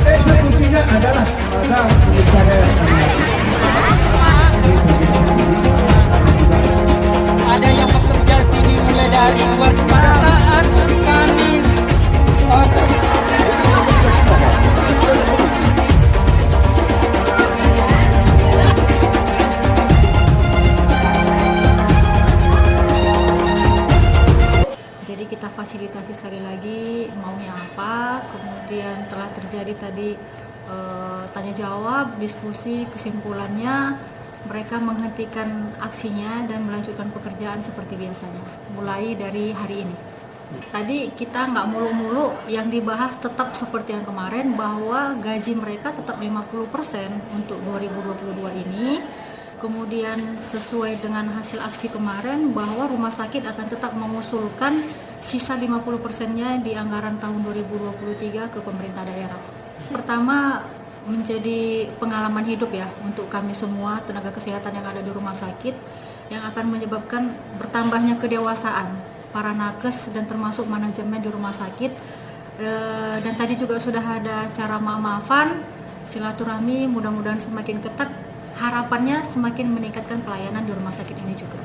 Eksekusinya adalah pada ada yang bekerja sini mulai dari pada saat kami jadi kita fasilitasi sekali lagi maunya apa, kemudian telah terjadi tadi tanya jawab, diskusi, kesimpulannya mereka menghentikan aksinya dan melanjutkan pekerjaan seperti biasanya mulai dari hari ini. Tadi kita nggak mulu-mulu, yang dibahas tetap seperti yang kemarin bahwa gaji mereka tetap 50% untuk 2022 ini. Kemudian sesuai dengan hasil aksi kemarin bahwa rumah sakit akan tetap mengusulkan sisa 50%-nya di anggaran tahun 2023 ke pemerintah daerah. Pertama, menjadi pengalaman hidup ya untuk kami semua tenaga kesehatan yang ada di rumah sakit, yang akan menyebabkan bertambahnya kedewasaan para nakes dan termasuk manajemen di rumah sakit. Dan tadi juga sudah ada cara maaf-maafan, silaturahmi, mudah-mudahan semakin ketat, harapannya semakin meningkatkan pelayanan di rumah sakit ini juga.